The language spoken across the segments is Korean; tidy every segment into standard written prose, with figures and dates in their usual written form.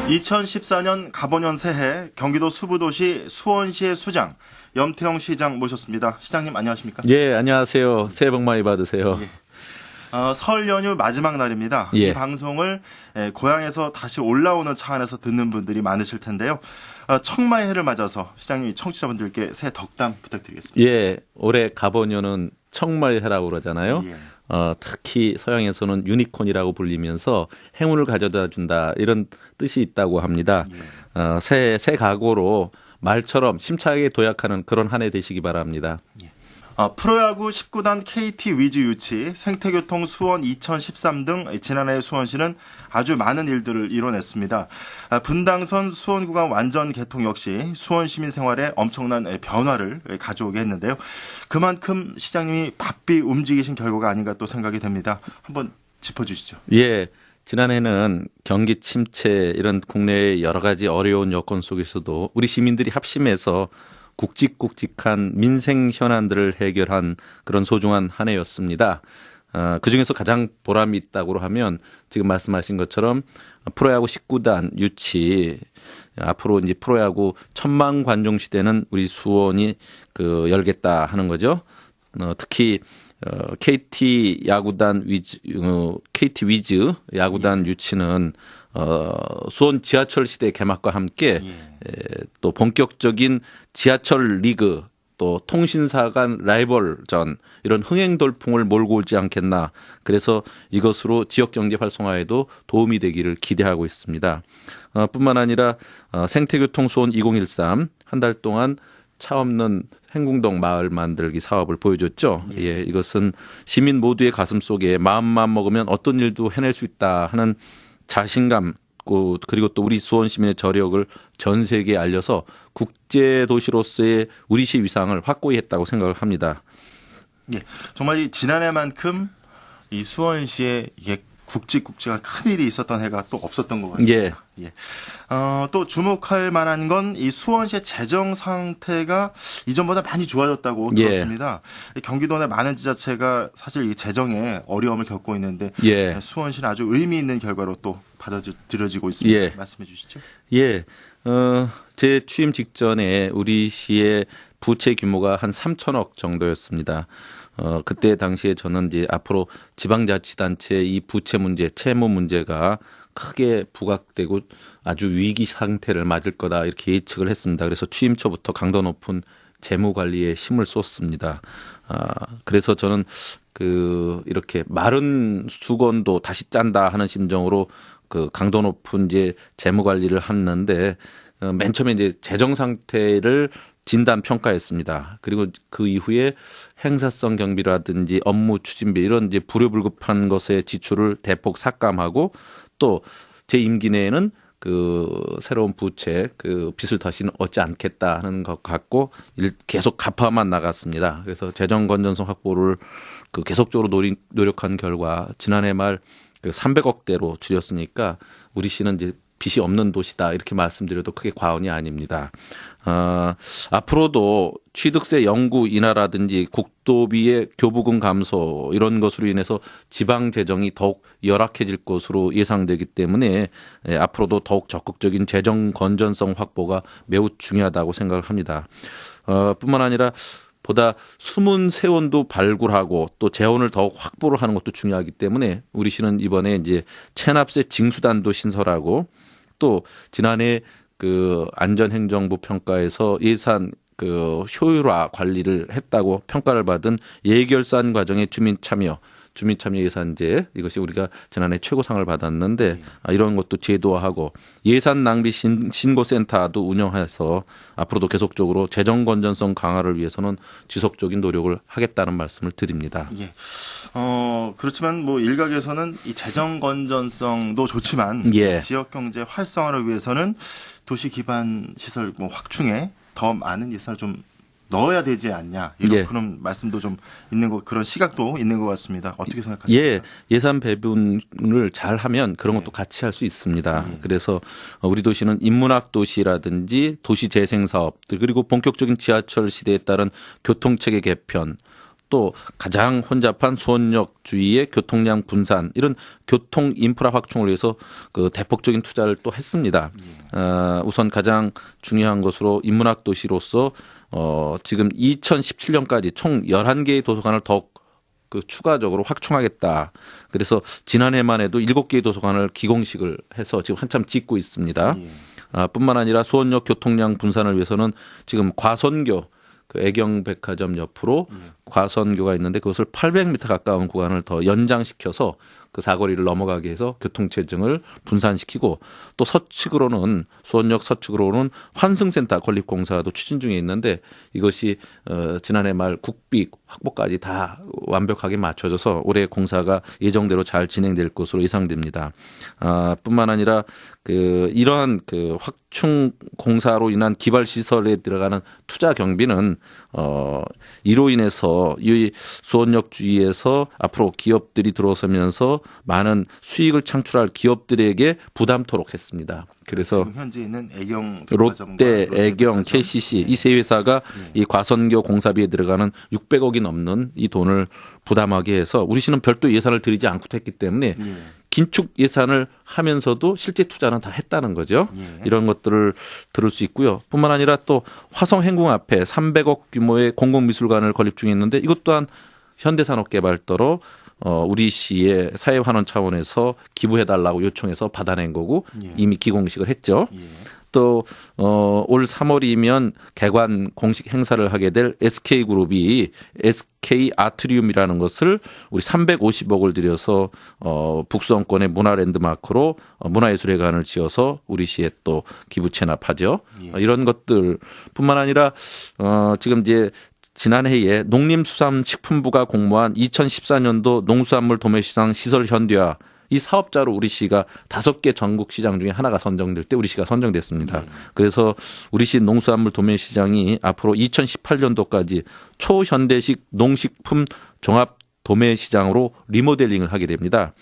2014년 갑오년 새해 경기도 수부도시 수원시의 수장 염태영 시장 모셨습니다. 시장님 안녕하십니까? 예, 안녕하세요. 새해 복 많이 받으세요. 예. 설 연휴 마지막 날입니다. 예. 이 방송을 고향에서 다시 올라오는 차 안에서 듣는 분들이 많으실 텐데요. 청마의 해를 맞아서 시장님이 청취자분들께 새해 덕담 부탁드리겠습니다. 예, 올해 갑오년은 청마의 해라고 그러잖아요. 예. 특히 서양에서는 유니콘이라고 불리면서 행운을 가져다 준다 이런 뜻이 있다고 합니다. 예. 새 각오로 말처럼 심차게 도약하는 그런 한 해 되시기 바랍니다. 예. 프로야구 19단 KT 위즈 유치, 생태교통 수원 2013 등 지난해 수원시는 아주 많은 일들을 이뤄냈습니다. 분당선 수원 구간 완전 개통 역시 수원 시민 생활에 엄청난 변화를 가져오게 했는데요. 그만큼 시장님이 바삐 움직이신 결과가 아닌가 또 생각이 됩니다. 한번 짚어주시죠. 예. 지난해는 경기 침체 이런 국내의 여러 가지 어려운 여건 속에서도 우리 시민들이 합심해서 굵직굵직한 민생 현안들을 해결한 그런 소중한 한 해였습니다. 그중에서 가장 보람이 있다고 하면 지금 말씀하신 것처럼 프로야구 19단 유치, 앞으로 이제 프로야구 1000만 관중 시대는 우리 수원이 열겠다 하는 거죠. 특히 KT 야구단 위즈, KT 위즈 야구단 유치는 수원 지하철 시대 개막과 함께 또 본격적인 지하철 리그 또 통신사 간 라이벌전 이런 흥행 돌풍을 몰고 오지 않겠나. 그래서 이것으로 지역 경제 활성화에도 도움이 되기를 기대하고 있습니다. 뿐만 아니라 생태교통 수원 2013 한 달 동안 차 없는 행궁동 마을 만들기 사업을 보여줬죠. 예, 이것은 시민 모두의 가슴 속에 마음만 먹으면 어떤 일도 해낼 수 있다 하는 자신감 그리고 또 우리 수원 시민의 저력을 전 세계에 알려서 국제 도시로서의 우리 시 위상을 확고히 했다고 생각을 합니다. 예, 정말 지난해만큼 이 수원시에 이게 굵직굵직한 큰 일이 있었던 해가 또 없었던 것 같습니다. 예. 예. 또 주목할 만한 건 이 수원시의 재정 상태가 이전보다 많이 좋아졌다고 들었습니다. 경기도 내 많은 지자체가 사실 이 재정에 어려움을 겪고 있는데 수원시는 아주 의미 있는 결과로 또 받아들여지고 있습니다. 말씀해 주시죠. 예. 제 취임 직전에 우리 시의 부채 규모가 한 3천억 정도였습니다. 그때 당시에 저는 이제 앞으로 지방자치단체 이 부채 문제, 채무 문제가 크게 부각되고 아주 위기 상태를 맞을 거다 이렇게 예측을 했습니다. 그래서 취임 초부터 강도 높은 재무 관리에 힘을 쏟습니다. 그래서 저는 이렇게 마른 수건도 다시 짠다 하는 심정으로 강도 높은 이제 재무 관리를 했는데 맨 처음에 이제 재정 상태를 진단 평가했습니다. 그리고 그 이후에 행사성 경비라든지 업무 추진비 이런 이제 불효불급한 것의 지출을 대폭 삭감하고 또 제 임기 내에는 새로운 부채 빚을 다시는 얻지 않겠다 하는 것 갖고 계속 갚아만 나갔습니다. 그래서 재정 건전성 확보를 계속적으로 노력한 결과 지난해 말 300억대로 줄였으니까 우리 시는 이제 빚이 없는 도시다 이렇게 말씀드려도 크게 과언이 아닙니다. 앞으로도 취득세 영구 인하라든지 국도비의 교부금 감소 이런 것으로 인해서 지방 재정이 더욱 열악해질 것으로 예상되기 때문에 앞으로도 더욱 적극적인 재정 건전성 확보가 매우 중요하다고 생각을 합니다. 뿐만 아니라 보다 숨은 세원도 발굴하고 또 재원을 더욱 확보를 하는 것도 중요하기 때문에 우리 시는 이번에 이제 체납세 징수단도 신설하고 또 지난해 안전행정부 평가에서 예산 효율화 관리를 했다고 평가를 받은 예결산 과정의 주민 참여 예산제 이것이 우리가 지난해 최고상을 받았는데 이런 것도 제도화하고 예산 낭비 신고센터도 운영해서 앞으로도 계속적으로 재정 건전성 강화를 위해서는 지속적인 노력을 하겠다는 말씀을 드립니다. 예. 그렇지만 뭐 일각에서는 이 재정 건전성도 좋지만 지역 경제 활성화를 위해서는 도시 기반 시설 확충에 더 많은 예산을 좀 넣어야 되지 않냐 이런 그런 말씀도 좀 있는 그런 시각도 있는 것 같습니다. 어떻게 생각하십니까? 예산 배분을 잘 하면 그런 것도 같이 할 수 있습니다. 그래서 우리 도시는 인문학 도시라든지 도시 재생 사업들 그리고 본격적인 지하철 시대에 따른 교통체계 개편 또 가장 혼잡한 수원역 주위의 교통량 분산 이런 교통 인프라 확충을 위해서 그 대폭적인 투자를 또 했습니다. 우선 가장 중요한 것으로 인문학 도시로서 지금 2017년까지 총 11개의 도서관을 더 그 추가적으로 확충하겠다. 그래서 지난해만 해도 7개의 도서관을 기공식을 해서 지금 한참 짓고 있습니다. 뿐만 아니라 수원역 교통량 분산을 위해서는 지금 과선교 그 애경백화점 옆으로 과선교가 있는데 그것을 800m 가까운 구간을 더 연장시켜서 그 사거리를 넘어가게 해서 교통체증을 분산시키고 또 서측으로는 수원역 서측으로는 환승센터 건립공사도 추진 중에 있는데 이것이 지난해 말 국비 확보까지 다 완벽하게 맞춰져서 올해 공사가 예정대로 잘 진행될 것으로 예상됩니다. 뿐만 아니라 그 이러한 그 확충 공사로 인한 기발 시설에 들어가는 투자 경비는 이로 인해서 이 수원역 주위에서 앞으로 기업들이 들어서면서 많은 수익을 창출할 기업들에게 부담토록 했습니다. 그래서 지금 현재 있는 애경 롯데, 애경, KCC 이 세 회사가 이 과선교 공사비에 들어가는 600억이 넘는 이 돈을 부담하게 해서 우리시는 별도 예산을 들이지 않고 했기 때문에 긴축 예산을 하면서도 실제 투자는 다 했다는 거죠. 이런 것들을 들을 수 있고요. 뿐만 아니라 또 화성 행궁 앞에 300억 규모의 공공미술관을 건립 중에 있는데 이것 또한 현대산업개발도로 우리 시의 사회환원 차원에서 기부해달라고 요청해서 받아낸 거고 이미 기공식을 했죠. 또 올 3월이면 개관 공식 행사를 하게 될 SK그룹이 SK 아트리움이라는 것을 우리 350억을 들여서 북수원권의 문화랜드마크로 문화예술회관을 지어서 우리 시에 또 기부 체납하죠. 이런 것들뿐만 아니라 지금 이제 지난해에 농림수산식품부가 공모한 2014년도 농수산물 도매시장 시설 현대화 이 사업자로 우리 시가 5개 전국 시장 중에 하나가 선정될 때 우리 시가 선정됐습니다. 그래서 우리 시 농수산물 도매시장이 앞으로 2018년도까지 초현대식 농식품 종합 도매시장으로 리모델링을 하게 됩니다.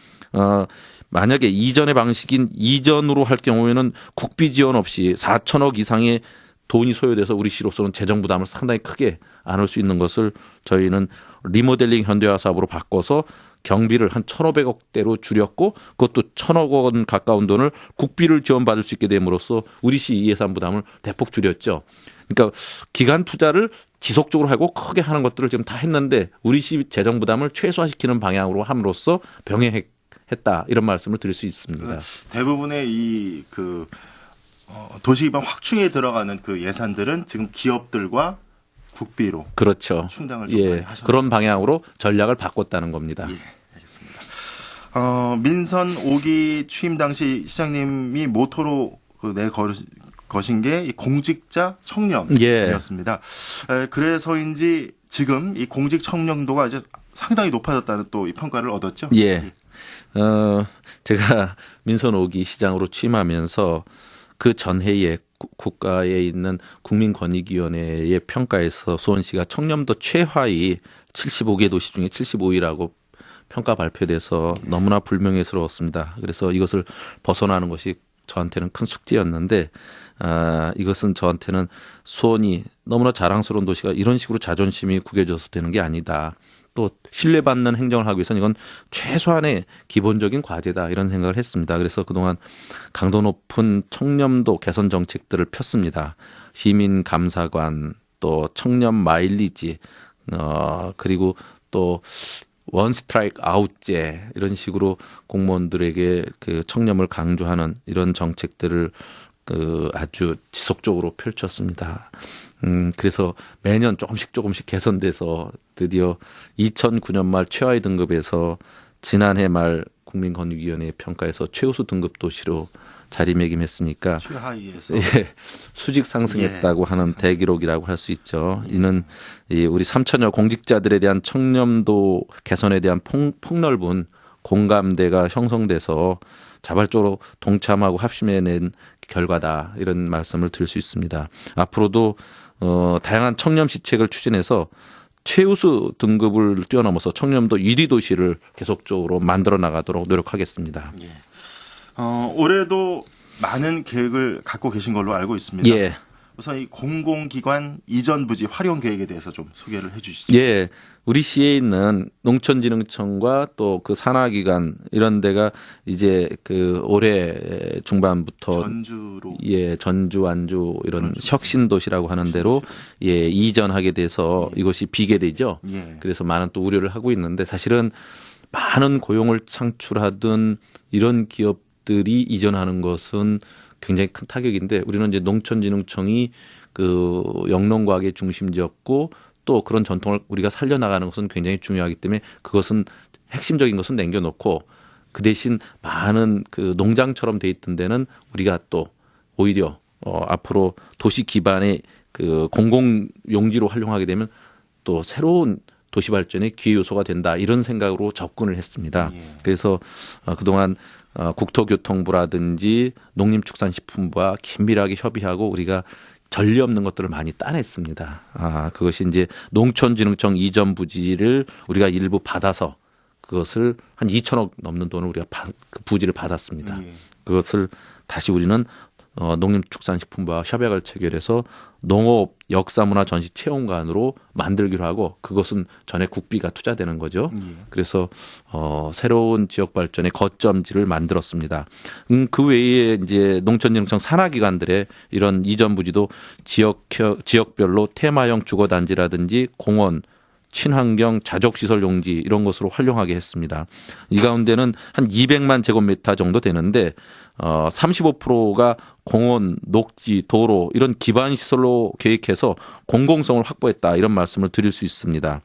만약에 이전의 방식인 이전으로 할 경우에는 국비 지원 없이 4천억 이상의 돈이 소요돼서 우리 시로서는 재정 부담을 상당히 크게 안을 수 있는 것을 저희는 리모델링 현대화 사업으로 바꿔서 경비를 한 1,500억대로 줄였고 그것도 1,000억 원 가까운 돈을 국비를 지원받을 수 있게 됨으로써 우리 시 예산 부담을 대폭 줄였죠. 그러니까 기간 투자를 지속적으로 하고 크게 하는 것들을 지금 다 했는데 우리 시 재정 부담을 최소화시키는 방향으로 함으로써 병행했다 이런 말씀을 드릴 수 있습니다. 대부분의 이 그 도시기반 확충에 들어가는 그 예산들은 지금 기업들과 국비로 그렇죠. 충당을 좀 많이 하셨네요. 그런 방향으로 전략을 바꿨다는 겁니다. 예, 알겠습니다. 민선 5기 취임 당시 시장님이 모토로 거신 게 이 공직자 청렴이었습니다. 그래서인지 지금 이 공직 청렴도가 이제 상당히 높아졌다는 또 이 평가를 얻었죠. 예. 제가 민선 5기 시장으로 취임하면서 그 전해에 국가에 있는 국민권익위원회의 평가에서 수원시가 청렴도 최하위 75개 도시 중에 75위라고 평가 발표돼서 너무나 불명예스러웠습니다. 그래서 이것을 벗어나는 것이 저한테는 큰 숙제였는데 이것은 저한테는 수원이 너무나 자랑스러운 도시가 이런 식으로 자존심이 구겨져서 되는 게 아니다. 또 신뢰받는 행정을 하기 위해서는 이건 최소한의 기본적인 과제다 이런 생각을 했습니다. 그래서 그동안 강도 높은 청렴도 개선 정책들을 폈습니다. 시민 감사관 또 청렴 마일리지 그리고 또 원 스트라이크 아웃제 이런 식으로 공무원들에게 그 청렴을 강조하는 이런 정책들을 아주 지속적으로 펼쳤습니다. 그래서 매년 조금씩 개선돼서 드디어 2009년 말 최하위 등급에서 지난해 말 국민권익위원회 평가에서 최우수 등급 도시로 자리매김했으니까 최하위에서 수직 상승했다고 하는 대기록이라고 할 수 있죠. 이는 우리 3천여 공직자들에 대한 청렴도 개선에 대한 폭넓은 공감대가 형성돼서 자발적으로 동참하고 합심해낸 결과다 이런 말씀을 드릴 수 있습니다. 앞으로도 다양한 청렴 시책을 추진해서 최우수 등급을 뛰어넘어서 청렴도 1위 도시를 계속적으로 만들어 나가도록 노력하겠습니다. 올해도 많은 계획을 갖고 계신 걸로 알고 있습니다. 예. 우선 이 공공기관 이전 부지 활용 계획에 대해서 좀 소개를 해 주시죠. 예. 우리 시에 있는 농촌진흥청과 또 그 산하기관 이런 데가 이제 그 올해 중반부터 전주로 예, 전주, 안주 이런 혁신도시라고 하는 대로 예, 이전하게 돼서 이것이 비계되죠. 예. 그래서 많은 또 우려를 하고 있는데 사실은 많은 고용을 창출하던 이런 기업들이 이전하는 것은 굉장히 큰 타격인데 우리는 이제 농촌진흥청이 그 영농과학의 중심지였고 또 그런 전통을 우리가 살려나가는 것은 굉장히 중요하기 때문에 그것은 핵심적인 것은 남겨놓고 그 대신 많은 그 농장처럼 돼 있던 데는 우리가 또 오히려 앞으로 도시 기반의 그 공공 용지로 활용하게 되면 또 새로운 도시 발전의 기회 요소가 된다 이런 생각으로 접근을 했습니다. 예. 그래서 그동안 국토교통부라든지 농림축산식품부와 긴밀하게 협의하고 우리가 전례 없는 것들을 많이 따냈습니다. 그것이 이제 농촌진흥청 이전 부지를 우리가 일부 받아서 그것을 한 2천억 넘는 돈을 우리가 그 부지를 받았습니다. 예. 그것을 다시 우리는 농림축산식품부와 협약을 체결해서 농업 역사문화 전시 체험관으로 만들기로 하고 그것은 전에 국비가 투자되는 거죠. 예. 그래서 새로운 지역 발전의 거점지를 만들었습니다. 그 외에 이제 농촌진흥청 산하기관들의 이런 이전 부지도 지역별로 테마형 주거단지라든지 공원 친환경 자족시설 용지 이런 것으로 활용하게 했습니다. 이 가운데는 한 200만 제곱미터 정도 되는데 35%가 공원, 녹지, 도로 이런 기반 시설로 계획해서 공공성을 확보했다 이런 말씀을 드릴 수 있습니다.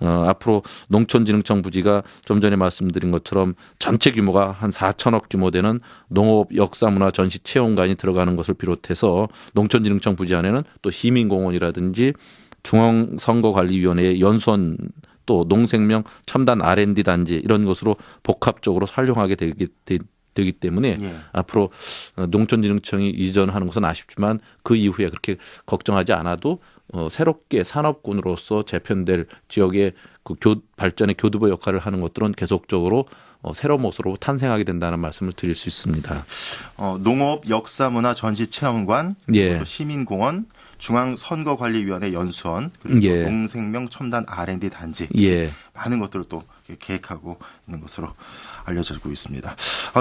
앞으로 농촌진흥청 부지가 좀 전에 말씀드린 것처럼 전체 규모가 한 4천억 규모 되는 농업 역사문화 전시 체험관이 들어가는 것을 비롯해서 농촌진흥청 부지 안에는 또 시민공원이라든지 중앙선거관리위원회의 연수원 또 농생명 첨단 R&D 단지 이런 것으로 복합적으로 활용하게 되기 때문에 예. 앞으로 농촌진흥청이 이전하는 것은 아쉽지만 그 이후에 그렇게 걱정하지 않아도 새롭게 산업군으로서 재편될 지역의 그 발전의 교두보 역할을 하는 것들은 계속적으로 새로운 모습으로 탄생하게 된다는 말씀을 드릴 수 있습니다. 농업 역사문화 전시체험관, 예. 또 시민공원, 중앙선거관리위원회 연수원, 그리고 예. 농생명 첨단 R&D 단지 예. 많은 것들을 또 계획하고 있는 것으로 알려지고 있습니다.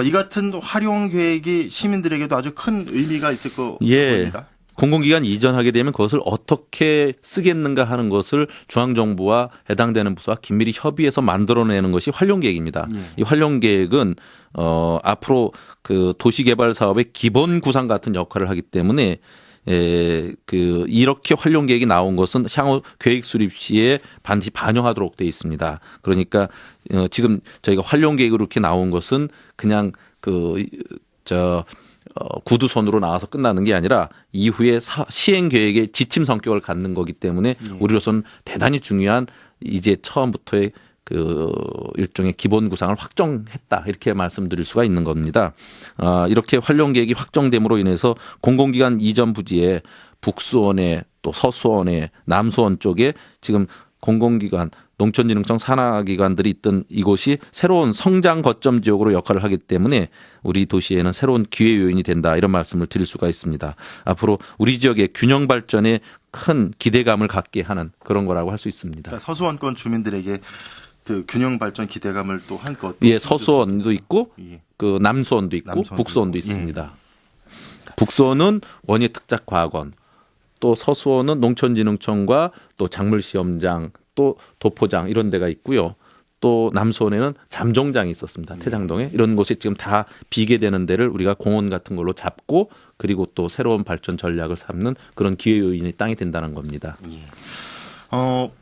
이 같은 활용 계획이 시민들에게도 아주 큰 의미가 있을 것 같습니다. 공공기관 이전하게 되면 그것을 어떻게 쓰겠는가 하는 것을 중앙정부와 해당되는 부서와 긴밀히 협의해서 만들어내는 것이 활용계획입니다. 예. 이 활용계획은 앞으로 그 도시개발 사업의 기본 구상 같은 역할을 하기 때문에 이렇게 활용계획이 나온 것은 향후 계획 수립 시에 반드시 반영하도록 되어 있습니다. 그러니까 지금 저희가 활용계획으로 이렇게 나온 것은 그냥 구두선으로 나와서 끝나는 게 아니라 이후에 시행 계획의 지침 성격을 갖는 거기 때문에 우리로서는 대단히 중요한 이제 처음부터의 그 일종의 기본 구상을 확정했다 이렇게 말씀드릴 수가 있는 겁니다. 이렇게 활용 계획이 확정됨으로 인해서 공공기관 이전 부지에 북수원에 또 서수원에 남수원 쪽에 지금 공공기관 농촌진흥청 산하기관들이 있던 이곳이 새로운 성장 거점 지역으로 역할을 하기 때문에 우리 도시에는 새로운 기회 요인이 된다 이런 말씀을 드릴 수가 있습니다. 앞으로 우리 지역의 균형 발전에 큰 기대감을 갖게 하는 그런 거라고 할 수 있습니다. 그러니까 서수원권 주민들에게 그 균형 발전 기대감을 또 한껏 예, 서수원도 있고 예. 그 남수원도 있고 남수원도 북수원도 있고. 있습니다. 예. 북수원은 원예특작과학원, 또 서수원은 농촌진흥청과 또 작물시험장, 또 도포장 이런 데가 있고요. 또 남수원에는 잠종장이 있었습니다. 태장동에. 이런 곳이 지금 다 비계되는 데를 우리가 공원 같은 걸로 잡고 그리고 또 새로운 발전 전략을 삼는 그런 기회 요인이 땅이 된다는 겁니다. 예.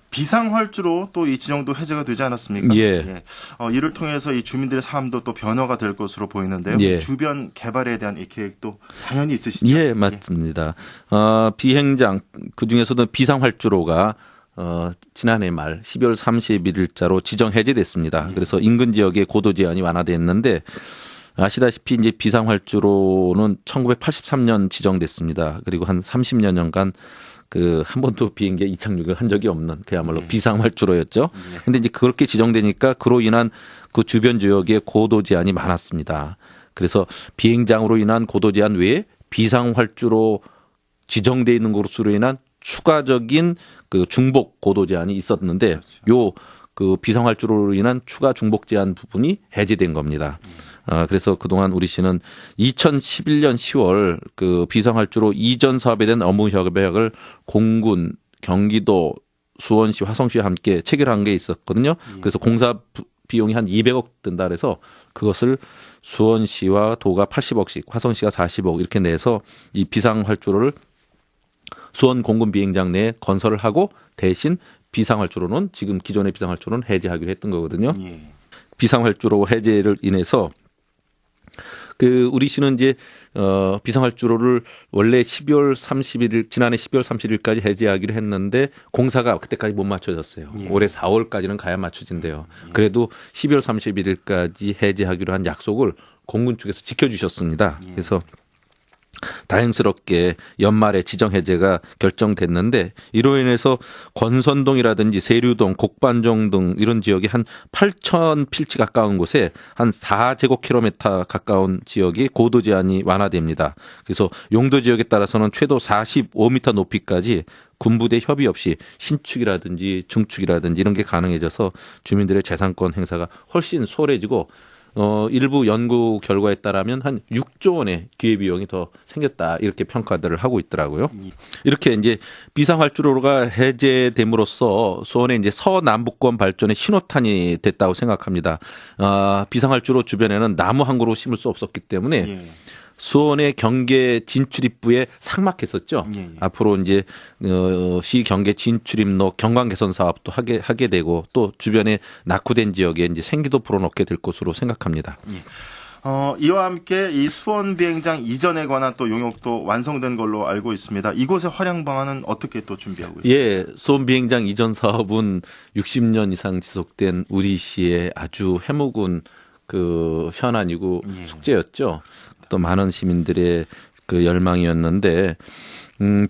비상활주로 또 이 지정도 해제가 되지 않았습니까? 예. 이를 통해서 이 주민들의 삶도 또 변화가 될 것으로 보이는데요. 예. 주변 개발에 대한 이 계획도 당연히 있으시죠? 예, 맞습니다. 비행장 그중에서도 비상활주로가 지난해 말 12월 31일자로 지정 해제됐습니다. 그래서 인근 지역의 고도 제한이 완화됐는데 아시다시피 이제 비상활주로는 1983년 지정됐습니다. 그리고 한 30여년간 한 번도 비행기에 이착륙을 한 적이 없는 그야말로 비상활주로였죠. 근데 이제 그렇게 지정되니까 그로 인한 그 주변 지역에 고도 제한이 많았습니다. 그래서 비행장으로 인한 고도 제한 외에 비상활주로 지정돼 있는 것으로 인한 추가적인 그 중복 고도 제한이 있었는데 요 그 비상활주로로 인한 추가 중복 제한 부분이 해제된 겁니다. 그래서 그동안 우리 시는 2011년 10월 그 비상활주로 이전 사업에 대한 업무 협약을 공군, 경기도, 수원시, 화성시와 함께 체결한 게 있었거든요. 그래서 공사 비용이 한 200억 든다 그래서 그것을 수원시와 도가 80억씩, 화성시가 40억 이렇게 내서 이 비상활주로를 수원 공군 비행장 내에 건설을 하고 대신 비상활주로는 지금 기존의 비상활주로는 해제하기로 했던 거거든요. 예. 비상활주로 해제를 인해서 그 우리 시는 이제 비상활주로를 원래 12월 31일 지난해 12월 30일까지 해제하기로 했는데 공사가 그때까지 못 맞춰졌어요. 예. 올해 4월까지는 가야 맞춰진대요. 그래도 12월 31일까지 해제하기로 한 약속을 공군 쪽에서 지켜주셨습니다. 그래서 다행스럽게 연말에 지정 해제가 결정됐는데 이로 인해서 권선동이라든지 세류동, 곡반정 등 이런 지역이 한 8천 필지 가까운 곳에 한 4제곱킬로미터 가까운 지역이 고도 제한이 완화됩니다. 그래서 용도 지역에 따라서는 최도 45m 높이까지 군부대 협의 없이 신축이라든지 중축이라든지 이런 게 가능해져서 주민들의 재산권 행사가 훨씬 수월해지고 일부 연구 결과에 따르면 한 6조 원의 기회비용이 더 생겼다 이렇게 평가들을 하고 있더라고요. 이렇게 이제 비상활주로가 해제됨으로써 수원의 이제 서남북권 발전의 신호탄이 됐다고 생각합니다. 비상활주로 주변에는 나무 한 그루 심을 수 없었기 때문에 예. 수원의 경계 진출입부에 삭막했었죠. 예. 앞으로 이제 시 경계 진출입로 경관 개선 사업도 하게 되고 또 주변에 낙후된 지역에 이제 생기도 불어넣게 될 것으로 생각합니다. 이와 함께 이 수원 비행장 이전에 관한 또 용역도 완성된 걸로 알고 있습니다. 이곳의 활용 방안은 어떻게 또 준비하고 있습니까? 예, 수원 비행장 이전 사업은 60년 이상 지속된 우리 시의 아주 해묵은 그 현안이고 숙제였죠. 또 많은 시민들의 그 열망이었는데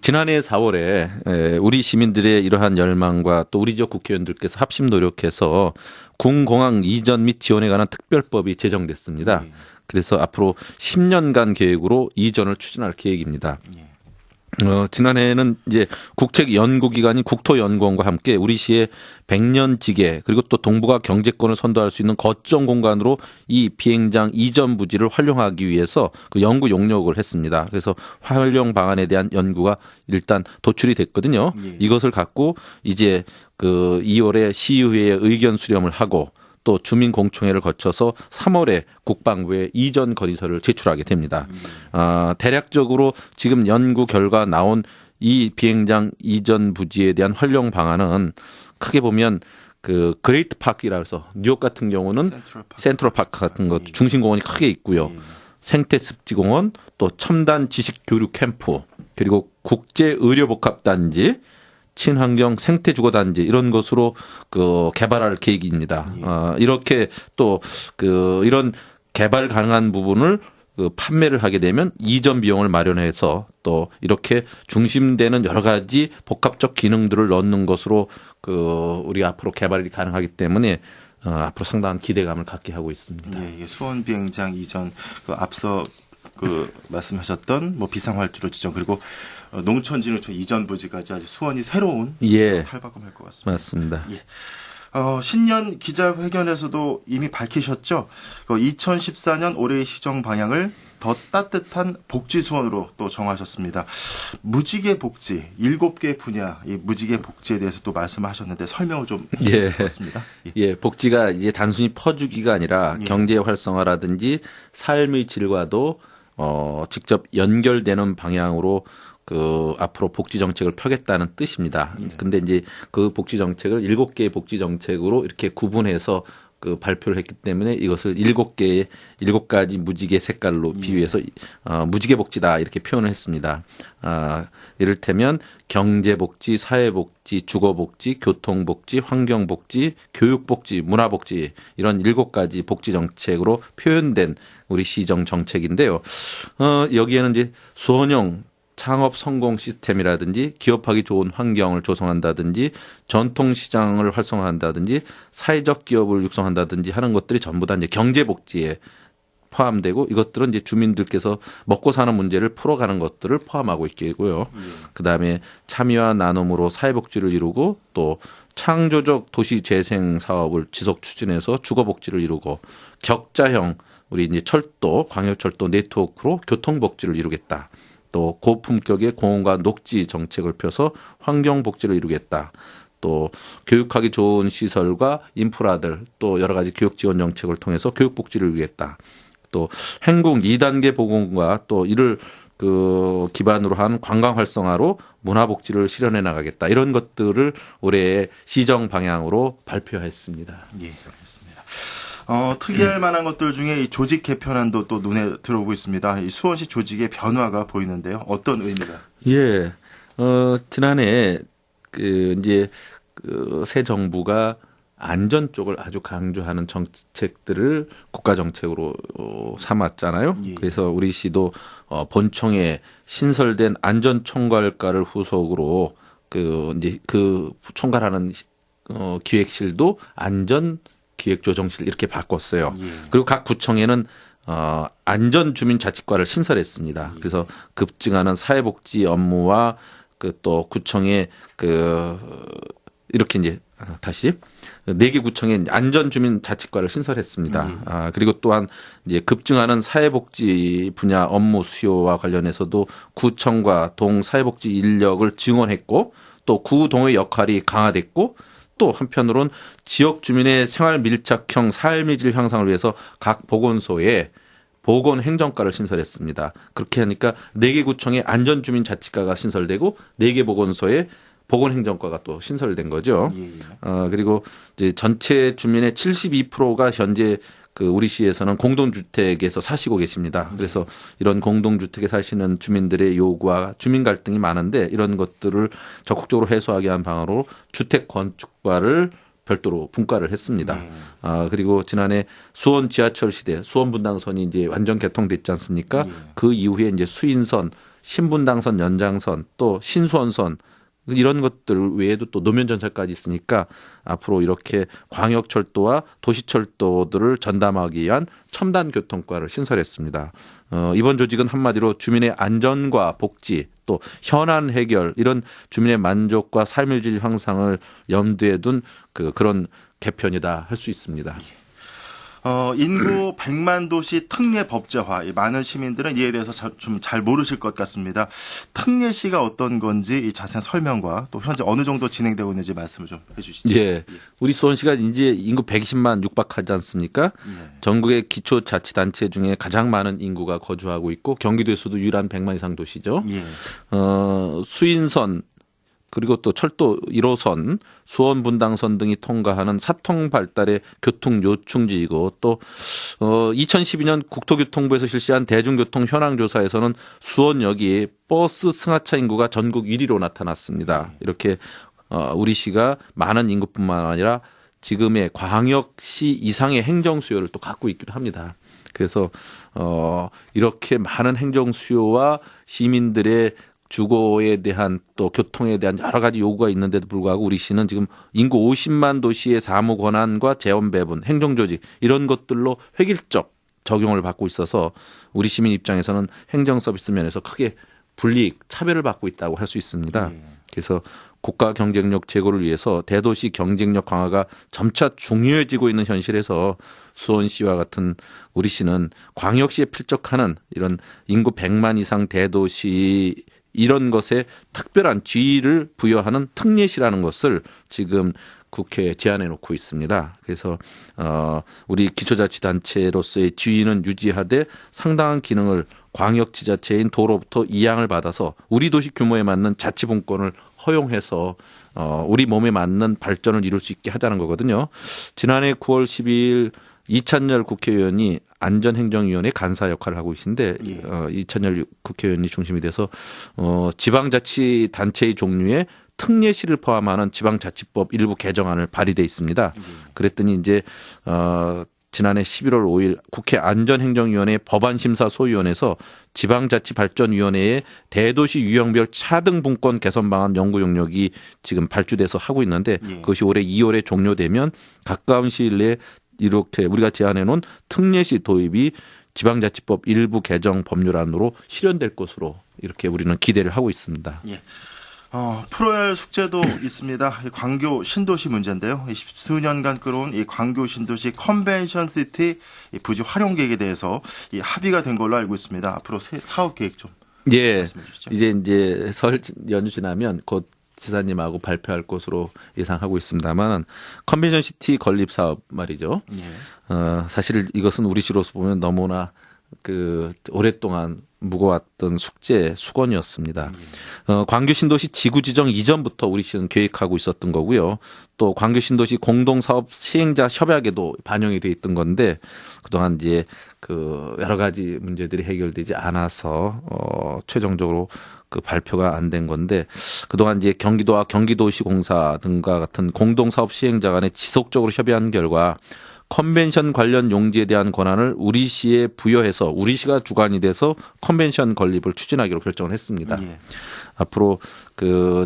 지난해 4월에 우리 시민들의 이러한 열망과 또 우리 지역 국회의원들께서 합심 노력해서 군공항 이전 및 지원에 관한 특별법이 제정됐습니다. 그래서 앞으로 10년간 계획으로 이전을 추진할 계획입니다. 지난해에는 이제 국책 연구기관인 국토연구원과 함께 우리 시의 100년 지계 그리고 또 동북아 경제권을 선도할 수 있는 거점 공간으로 이 비행장 이전 부지를 활용하기 위해서 그 연구 용역을 했습니다. 그래서 활용 방안에 대한 연구가 일단 도출이 됐거든요. 이것을 갖고 이제 그 2월에 시의회에 의견 수렴을 하고 또 주민공청회를 거쳐서 3월에 국방부에 이전 건의서를 제출하게 됩니다. 대략적으로 지금 연구 결과 나온 이 비행장 이전 부지에 대한 활용 방안은 크게 보면 그 그레이트 파크라고 해서 뉴욕 같은 경우는 센트럴 파크 같은 것 중심공원이 크게 있고요. 생태습지공원 또 첨단 지식교류 캠프 그리고 국제의료복합단지 친환경 생태주거단지 이런 것으로 그 개발할 계획입니다. 이렇게 또 그 이런 개발 가능한 부분을 그 판매를 하게 되면 이전 비용을 마련해서 또 이렇게 중심되는 여러 가지 복합적 기능들을 넣는 것으로 그 우리 앞으로 개발이 가능하기 때문에 앞으로 상당한 기대감을 갖게 하고 있습니다. 예, 수원 비행장 이전 그 앞서 그 말씀하셨던 뭐 비상활주로 지정 그리고 농촌진흥촌 이전 부지까지 아주 수원이 새로운 탈바꿈할 것 같습니다. 맞습니다. 예. 신년 기자회견에서도 이미 밝히셨죠. 2014년 올해의 시정 방향을 더 따뜻한 복지 수원으로 또 정하셨습니다. 무지개 복지 7개 분야 이 무지개 복지에 대해서 또 말씀하셨는데 설명을 좀 해주셨습니다. 예, 복지가 이제 단순히 퍼주기가 아니라 경제 활성화라든지 삶의 질과도 직접 연결되는 방향으로 그 앞으로 복지 정책을 펴겠다는 뜻입니다. 근데 이제 그 복지 정책을 7개의 복지 정책으로 이렇게 구분해서 그 발표를 했기 때문에 이것을 7가지 무지개 색깔로 비유해서 무지개 복지다 이렇게 표현을 했습니다. 이를테면 경제복지, 사회복지, 주거복지, 교통복지, 환경복지, 교육복지, 문화복지 이런 7가지 복지 정책으로 표현된 우리 시정 정책인데요. 여기에는 이제 수원형 창업 성공 시스템이라든지 기업하기 좋은 환경을 조성한다든지 전통시장을 활성화한다든지 사회적 기업을 육성한다든지 하는 것들이 전부 다 이제 경제복지에 포함되고 이것들은 이제 주민들께서 먹고 사는 문제를 풀어가는 것들을 포함하고 있겠고요. 그다음에 참여와 나눔으로 사회복지를 이루고 또 창조적 도시 재생 사업을 지속 추진해서 주거복지를 이루고 격자형 우리 이제 철도 광역철도 네트워크로 교통복지를 이루겠다. 또 고품격의 공원과 녹지 정책을 펴서 환경복지를 이루겠다. 또 교육하기 좋은 시설과 인프라들 또 여러 가지 교육 지원 정책을 통해서 교육복지를 이루겠다. 또 행궁 2단계 보건과 또 이를 기반으로 한 관광 활성화로 문화복지를 실현해 나가겠다. 이런 것들을 올해 시정 방향으로 발표했습니다. 예, 알겠습니다. 특이할 만한 것들 중에 이 조직 개편안도 또 눈에 들어오고 있습니다. 이 수원시 조직의 변화가 보이는데요. 어떤 의미가? 예, 지난해 새 정부가 안전 쪽을 아주 강조하는 정책들을 국가 정책으로 삼았잖아요. 예. 그래서 우리 시도 본청에 신설된 안전총괄과를 후속으로 총괄하는 기획실도 안전기획조정실 이렇게 바꿨어요. 예. 그리고 각 구청에는 안전주민자치과를 신설했습니다. 그래서 급증하는 사회복지 업무와 또 구청의 이렇게 이제 다시 4개 구청에 안전주민자치과를 신설했습니다. 그리고 또한 이제 급증하는 사회복지 분야 업무 수요와 관련해서도 구청과 동 사회복지 인력을 증원했고 또 구동의 역할이 강화됐고 또 한편으로는 지역 주민의 생활 밀착형 삶의 질 향상을 위해서 각 보건소에 보건행정과를 신설했습니다. 그렇게 하니까 4개 구청에 안전주민자치과가 신설되고 4개 보건소에 보건행정과가 또 신설된 거죠. 그리고 이제 전체 주민의 72%가 현재 우리 시에서는 공동주택에서 사시고 계십니다. 그래서 이런 공동주택에 사시는 주민들의 요구와 주민 갈등이 많은데 이런 것들을 적극적으로 해소하기 위한 방안으로 주택건축과를 별도로 분과를 했습니다. 그리고 지난해 수원 지하철 시대 수원 분당선이 이제 완전 개통됐지 않습니까? 그 이후에 이제 수인선, 신분당선 연장선, 또 신수원선 이런 것들 외에도 또 노면전차까지 있으니까 앞으로 이렇게 광역철도와 도시철도들을 전담하기 위한 첨단교통과를 신설했습니다. 이번 조직은 한마디로 주민의 안전과 복지 또 현안 해결 이런 주민의 만족과 삶의 질 향상을 염두에 둔 그런 개편이다 할 수 있습니다. 인구 100만 도시 특례 법제화. 많은 시민들은 이에 대해서 좀 잘 모르실 것 같습니다. 특례시가 어떤 건지 이 자세한 설명과 또 현재 어느 정도 진행되고 있는지 말씀을 좀 해 주시죠. 예. 우리 수원시가 이제 인구 120만 육박하지 않습니까? 전국의 기초자치단체 중에 가장 많은 인구가 거주하고 있고 경기도에서도 유일한 100만 이상 도시죠. 수인선 그리고 또 철도 1호선, 수원 분당선 등이 통과하는 사통 발달의 교통 요충지이고 또 2012년 국토교통부에서 실시한 대중교통 현황 조사에서는 수원역이 버스 승하차 인구가 전국 1위로 나타났습니다. 이렇게 우리 시가 많은 인구뿐만 아니라 지금의 광역시 이상의 행정 수요를 또 갖고 있기도 합니다. 그래서 이렇게 많은 행정 수요와 시민들의 주거에 대한 또 교통에 대한 여러 가지 요구가 있는데도 불구하고 우리 시는 지금 인구 50만 도시의 사무 권한과 재원 배분, 행정 조직 이런 것들로 획일적 적용을 받고 있어서 우리 시민 입장에서는 행정 서비스 면에서 크게 불이익, 차별을 받고 있다고 할 수 있습니다. 그래서 국가 경쟁력 제고를 위해서 대도시 경쟁력 강화가 점차 중요해지고 있는 현실에서 수원시와 같은 우리 시는 광역시에 필적하는 이런 인구 100만 이상 대도시 이런 것에 특별한 지위를 부여하는 특례시라는 것을 지금 국회에 제안해 놓고 있습니다. 그래서 우리 기초자치단체로서의 지위는 유지하되 상당한 기능을 광역지자체인 도로부터 이양을 받아서 우리 도시 규모에 맞는 자치분권을 허용해서 우리 몸에 맞는 발전을 이룰 수 있게 하자는 거거든요. 지난해 9월 12일 이찬열 국회의원이 안전행정위원회 간사 역할을 하고 계신데 이찬열 국회의원이 중심이 돼서 지방자치단체의 종류에 특례시를 포함하는 지방자치법 일부 개정안을 발의돼 있습니다. 그랬더니 이제 지난해 11월 5일 국회 안전행정위원회 법안심사소위원회에서 지방자치발전위원회의 대도시 유형별 차등 분권 개선 방안 연구 용역이 지금 발주돼서 하고 있는데 그것이 올해 2월에 종료되면 가까운 시일 내에 이렇게 우리가 제안해 놓은 특례시 도입이 지방자치법 일부 개정 법률안으로 실현될 것으로 이렇게 우리는 기대를 하고 있습니다. 예. 풀어야 할 숙제도 있습니다. 이 광교 신도시 문제인데요. 이 십수년간 끌어온 이 광교 신도시 컨벤션 시티 이 부지 활용 계획에 대해서 이 합의가 된 걸로 알고 있습니다. 앞으로 사업 계획 좀 예, 말씀해 주시죠. 이제 설 연휴 지나면 곧 지사님하고 발표할 것으로 예상하고 있습니다만 컨벤션 시티 건립 사업 말이죠. 예. 사실 이것은 우리 시로서 보면 너무나 오랫동안 묵어왔던 수건이었습니다. 광교 신도시 지구 지정 이전부터 우리 시는 계획하고 있었던 거고요. 또 광교 신도시 공동사업 시행자 협약에도 반영이 돼 있던 건데 그동안 이제 여러 가지 문제들이 해결되지 않아서 최종적으로 발표가 안 된 건데 그동안 이제 경기도와 경기도시공사 등과 같은 공동사업 시행자 간에 지속적으로 협의한 결과 컨벤션 관련 용지에 대한 권한을 우리시에 부여해서 우리시가 주관이 돼서 컨벤션 건립을 추진하기로 결정을 했습니다. 예. 앞으로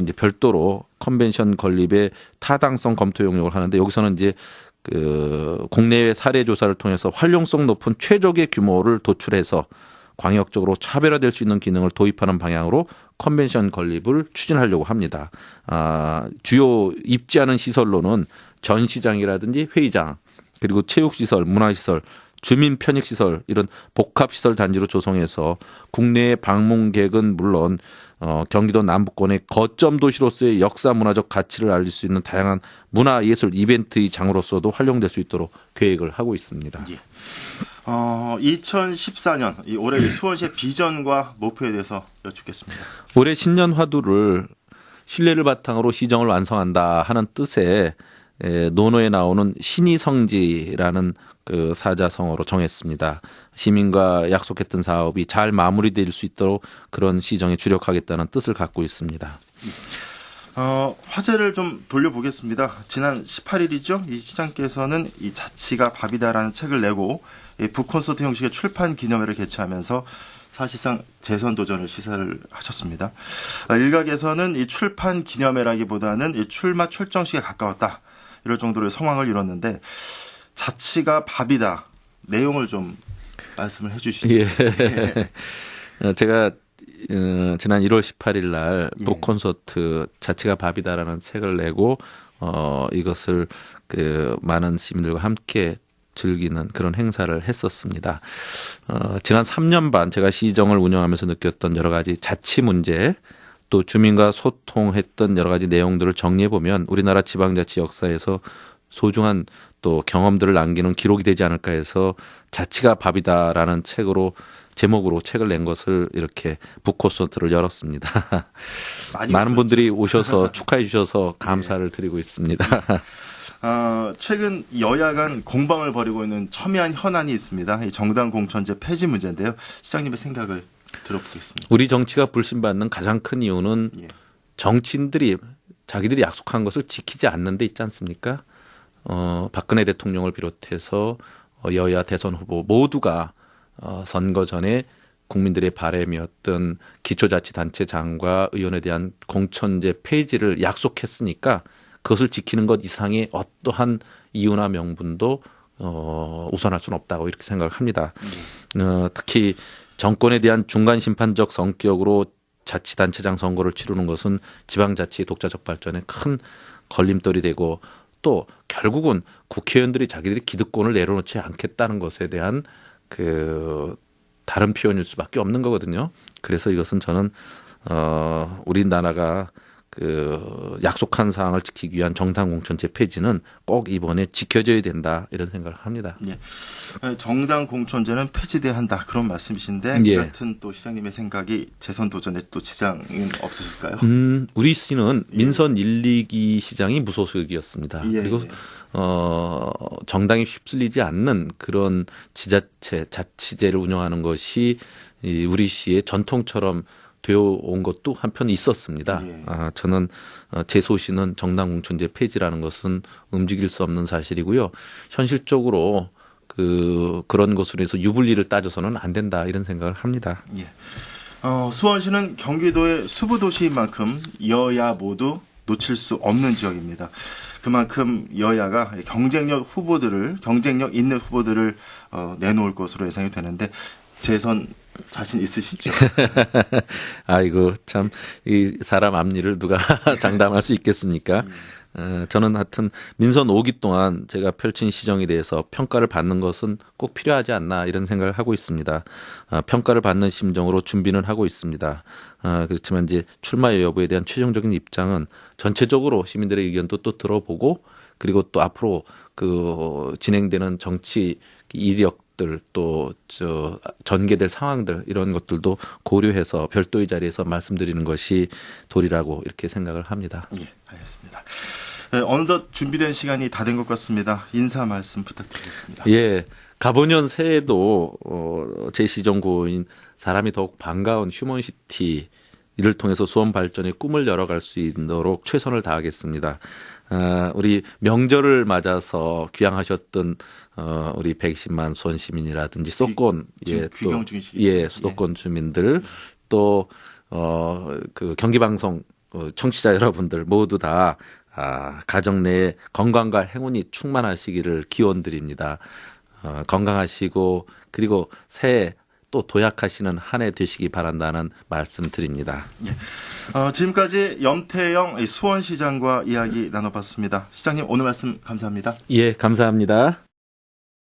이제 별도로 컨벤션 건립의 타당성 검토 용역을 하는데 여기서는 이제 국내외 사례 조사를 통해서 활용성 높은 최적의 규모를 도출해서 광역적으로 차별화될 수 있는 기능을 도입하는 방향으로 컨벤션 건립을 추진하려고 합니다. 주요 입지하는 시설로는 전시장이라든지 회의장 그리고 체육시설, 문화시설, 주민 편익시설 이런 복합시설 단지로 조성해서 국내의 방문객은 물론 경기도 남부권의 거점 도시로서의 역사 문화적 가치를 알릴 수 있는 다양한 문화예술 이벤트의 장으로서도 활용될 수 있도록 계획을 하고 있습니다. 예. 2014년 올해 수원시의 비전과 목표에 대해서 여쭙겠습니다. 올해 신년 화두를 신뢰를 바탕으로 시정을 완성한다 하는 뜻의 논어에 나오는 신의성지라는 사자성어로 정했습니다. 시민과 약속했던 사업이 잘 마무리될 수 있도록 그런 시정에 주력하겠다는 뜻을 갖고 있습니다. 화제를 좀 돌려보겠습니다. 지난 18일이죠. 이 시장께서는 이 자치가 밥이다라는 책을 내고 북콘서트 형식의 출판 기념회를 개최하면서 사실상 재선 도전을 시사를 하셨습니다. 일각에서는 이 출판 기념회라기보다는 이 출마 출정식에 가까웠다. 이럴 정도로 성황을 이뤘는데 자치가 밥이다. 내용을 좀 말씀을 해 주시죠. 예. 제가 지난 1월 18일 날 북콘서트 자치가 밥이다라는 책을 내고 이것을 많은 시민들과 함께 즐기는 그런 행사를 했었습니다. 지난 3년 반 제가 시정을 운영하면서 느꼈던 여러 가지 자치 문제 또 주민과 소통했던 여러 가지 내용들을 정리해 보면 우리나라 지방자치 역사에서 소중한 또 경험들을 남기는 기록이 되지 않을까 해서 자치가 밥이다라는 제목으로 책을 낸 것을 이렇게 북콘서트를 열었습니다. 많은 분들이 오셔서 축하해 주셔서 감사를 드리고 있습니다. 최근 여야 간 공방을 벌이고 있는 첨예한 현안이 있습니다. 이 정당 공천제 폐지 문제인데요. 시장님의 생각을 들어보겠습니다. 우리 정치가 불신받는 가장 큰 이유는 정치인들이 자기들이 약속한 것을 지키지 않는 데 있지 않습니까? 박근혜 대통령을 비롯해서 여야 대선 후보 모두가 선거 전에 국민들의 바람이었던 기초자치단체장과 의원에 대한 공천제 폐지를 약속했으니까 그것을 지키는 것 이상의 어떠한 이유나 명분도 우선할 수는 없다고 이렇게 생각을 합니다. 특히 정권에 대한 중간심판적 성격으로 자치단체장 선거를 치르는 것은 지방자치의 독자적 발전에 큰 걸림돌이 되고 또 결국은 국회의원들이 자기들이 기득권을 내려놓지 않겠다는 것에 대한 다른 표현일 수밖에 없는 거거든요. 그래서 이것은 저는 우리나라가 약속한 사항을 지키기 위한 정당 공천제 폐지는 꼭 이번에 지켜져야 된다 이런 생각을 합니다. 예. 정당 공천제는 폐지돼야 한다 그런 말씀이신데 그 같은 또 시장님의 생각이 재선 도전에 또 지장은 없으실까요? 우리 시는 민선 1, 2기 시장이 무소속이었습니다. 그리고 정당이 휩쓸리지 않는 그런 지자체, 자치제를 운영하는 것이 우리 시의 전통처럼 되어 온 것도 한편 있었습니다. 저는 제 소신은 정당 공천제 폐지라는 것은 움직일 수 없는 사실이고요. 현실적으로 그런 것으로 해서 유불리를 따져서는 안 된다 이런 생각을 합니다. 수원시는 경기도의 수부도시인 만큼 여야 모두 놓칠 수 없는 지역입니다. 그만큼 여야가 경쟁력 있는 후보들을 내놓을 것으로 예상이 되는데 재선 자신 있으시죠? 아이고 참 이 사람 앞일을 누가 장담할 수 있겠습니까? 저는 하여튼 민선 5기 동안 제가 펼친 시정에 대해서 평가를 받는 것은 꼭 필요하지 않나 이런 생각을 하고 있습니다. 평가를 받는 심정으로 준비는 하고 있습니다. 그렇지만 이제 출마 여부에 대한 최종적인 입장은 전체적으로 시민들의 의견도 또 들어보고 그리고 또 앞으로 그 진행되는 정치 이력들 또 전개될 상황들 이런 것들도 고려해서 별도의 자리에서 말씀드리는 것이 도리라고 이렇게 생각을 합니다. 예, 알겠습니다. 네, 어느덧 준비된 시간이 다 된 것 같습니다. 인사 말씀 부탁드리겠습니다. 예, 가보년 새해도 제 시정구인 사람이 더욱 반가운 휴먼시티 이를 통해서 수원 발전의 꿈을 열어갈 수 있도록 최선을 다하겠습니다. 우리 명절을 맞아서 귀향하셨던 우리 110만 수원 시민이라든지 수도권 귀경 중이시겠죠. 수도권 주민들 또 그 경기방송 청취자 여러분들 모두 다 가정 내에 건강과 행운이 충만하시기를 기원드립니다. 건강하시고 그리고 새해 또 도약하시는 한 해 되시기 바란다는 말씀 드립니다. 예. 지금까지 염태영 수원시장과 이야기 나눠봤습니다. 시장님 오늘 말씀 감사합니다. 예, 감사합니다.